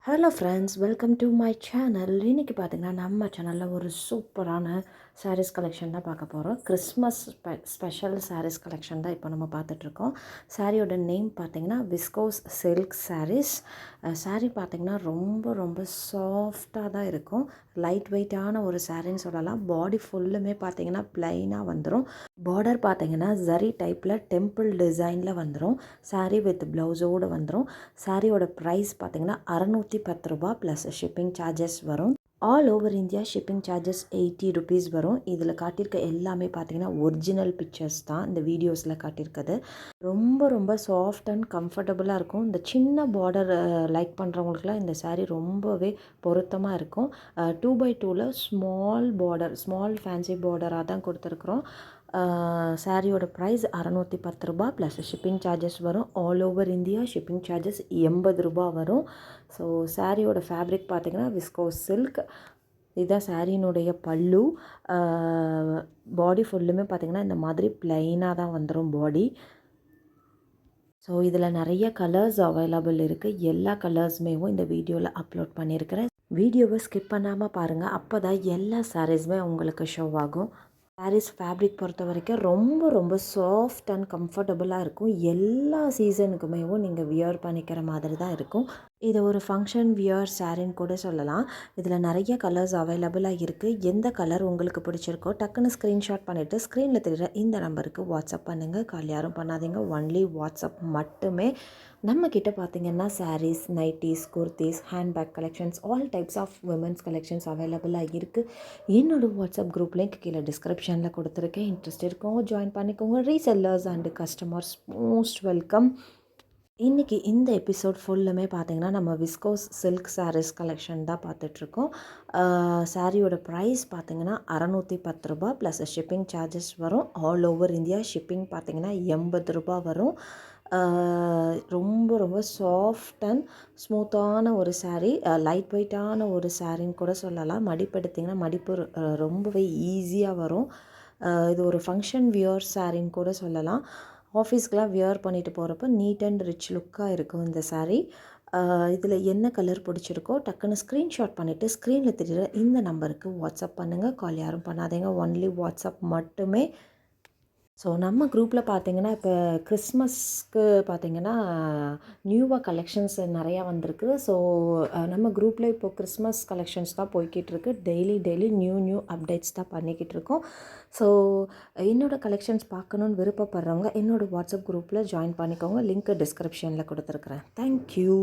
Hello friends, welcome to my channel. இன்றைக்கி பார்த்திங்கன்னா நம்ம சேனலில் ஒரு சூப்பரான சாரீஸ் கலெக்ஷன் தான் பார்க்க போகிறோம். கிறிஸ்மஸ் ஸ்பெஷல் சாரீஸ் கலெக்ஷன் தான் இப்போ நம்ம பார்த்துட்ருக்கோம். சாரியோட நேம் பார்த்திங்கன்னா விஸ்கோஸ் சில்க் சாரீஸ். சாரீ பார்த்திங்கன்னா ரொம்ப ரொம்ப சாஃப்டாக தான் இருக்கும். லைட் வெயிட்டான ஒரு சாரின்னு சொல்லலாம். பாடி ஃபுல்லுமே பார்த்திங்கன்னா ப்ளைனாக வந்துடும். பார்டர் பார்த்திங்கன்னா ஜரி டைப்பில் டெம்பிள் டிசைனில் வந்துடும். சாரீ வித் ப்ளவுஸோடு வந்துடும். சாரியோட ப்ரைஸ் பார்த்திங்கன்னா 610 ரூபா ப்ளஸ் ஷிப்பிங் சார்ஜஸ் வரும். All over India shipping charges 80 rupees வரும். இதில் காட்டியிருக்க எல்லாமே பார்த்திங்கன்னா ஒரிஜினல் பிக்சர்ஸ் தான் இந்த வீடியோஸில் காட்டியிருக்குது. ரொம்ப ரொம்ப சாஃப்ட் அண்ட் கம்ஃபர்டபுளாக இருக்கும். இந்த சின்ன பார்டர் லைக் பண்ணுறவங்களுக்குலாம் இந்த சாரீ ரொம்பவே பொருத்தமாக இருக்கும். 2x2ல் ஸ்மால் பார்டர், ஸ்மால் ஃபேன்சி பார்டராக தான் கொடுத்துருக்குறோம். சாரியோட ப்ரைஸ் 610 ரூபா ப்ளஸ் ஷிப்பிங் சார்ஜஸ் வரும். All over India shipping charges 80 ரூபா வரும். ஸோ சாரியோட ஃபேப்ரிக் பார்த்திங்கன்னா விஸ்கோஸ் சில்க். இதுதான் சாரியினுடைய பல்லு. பாடி ஃபுல்லுமே பார்த்திங்கன்னா இந்த மாதிரி ப்ளைனாக தான் வந்துடும் பாடி. ஸோ இதில் நிறைய கலர்ஸ் அவைலபிள் இருக்குது. எல்லா கலர்ஸுமேவும் இந்த வீடியோவில் அப்லோட் பண்ணியிருக்கிறேன். வீடியோவை ஸ்கிப் பண்ணாமல் பாருங்கள். அப்போ தான் எல்லா சாரீஸுமே உங்களுக்கு ஷோ ஆகும். சாரீஸ் ஃபேப்ரிக் பொறுத்த வரைக்கும் ரொம்ப ரொம்ப சாஃப்ட் அண்ட் கம்ஃபர்டபுளாக இருக்கும். எல்லா சீசனுக்குமேவும் நீங்கள் வியர் பண்ணிக்கிற மாதிரி தான் இருக்கும். இது ஒரு ஃபங்க்ஷன் வியர் சாரின்னு கூட சொல்லலாம். இதில் நிறைய கலர்ஸ் அவைலபிளாக இருக்குது. எந்த கலர் உங்களுக்கு பிடிச்சிருக்கோ டக்குன்னு ஸ்க்ரீன்ஷாட் பண்ணிவிட்டு ஸ்க்ரீனில் தெரிகிற இந்த நம்பருக்கு வாட்ஸ்அப் பண்ணுங்கள். கால் யாரும் பண்ணாதீங்க, ஒன்லி வாட்ஸ்அப் மட்டுமே. நம்மக்கிட்ட பார்த்திங்கன்னா saris, nighties, kurtis, handbag collections, all types of women's collections அவைலபிளாக இருக்குது. என்னோடய வாட்ஸ்அப் குரூப் லிங்க் கீழே டிஸ்கிரிப்ஷனில் கொடுத்துருக்கேன். இன்ட்ரெஸ்ட் இருக்கவங்க ஜாயின் பண்ணிக்கோங்க. Resellers and customers most welcome. இன்றைக்கி இந்த எபிசோட் ஃபுல்லுமே பார்த்திங்கன்னா நம்ம விஸ்கோஸ் சில்க் சாரீஸ் கலெக்ஷன் தான் பார்த்துட்ருக்கோம். சாரியோட ப்ரைஸ் பார்த்திங்கன்னா 610 ரூபா ப்ளஸ் ஷிப்பிங் சார்ஜஸ் வரும். ஆல் ஓவர் இந்தியா ஷிப்பிங் பார்த்திங்கன்னா 80 ரூபா வரும். ரொம்ப ரொம்ப சாஃப்ட் அண்ட் ஸ்மூத்தான ஒரு சாரீ, லைட் வெயிட்டான ஒரு சாரின்னு கூட சொல்லலாம். மடிப்பு எடுத்திங்கன்னா மடிப்பு ரொம்பவே ஈஸியாக வரும். இது ஒரு ஃபங்க்ஷன் வியர் சாரின்னு கூட சொல்லலாம். ஆஃபீஸ்க்கெலாம் வியர் பண்ணிட்டு போகிறப்ப நீட் அண்ட் ரிச் லுக்காக இருக்கும் இந்த சாரீ. இதில் என்ன கலர் பிடிச்சிருக்கோ டக்குன்னு ஸ்க்ரீன்ஷாட் பண்ணிவிட்டு ஸ்க்ரீனில் தெரிகிற இந்த நம்பருக்கு வாட்ஸ்அப் பண்ணுங்கள். கால் யாரும் பண்ணாதீங்க, ஒன்லி வாட்ஸ்அப் மட்டுமே. ஸோ நம்ம குரூப்பில் பார்த்திங்கன்னா இப்போ கிறிஸ்மஸ்க்கு பார்த்திங்கன்னா நியூவாக கலெக்ஷன்ஸ் நிறையா வந்திருக்கு. ஸோ நம்ம குரூப்பில் இப்போது கிறிஸ்மஸ் கலெக்ஷன்ஸ் தான் போய்கிட்டுருக்கு. டெய்லி நியூ அப்டேட்ஸ் தான் பண்ணிக்கிட்டு இருக்கோம். ஸோ என்னோடய கலெக்ஷன்ஸ் பார்க்கணுன்னு விருப்பப்படுறவங்க என்னோடய வாட்ஸ்அப் குரூப்பில் ஜாயின் பண்ணிக்கோங்க. லிங்க் டிஸ்கிரிப்ஷனில் கொடுத்துருக்குறேன். தேங்க்யூ.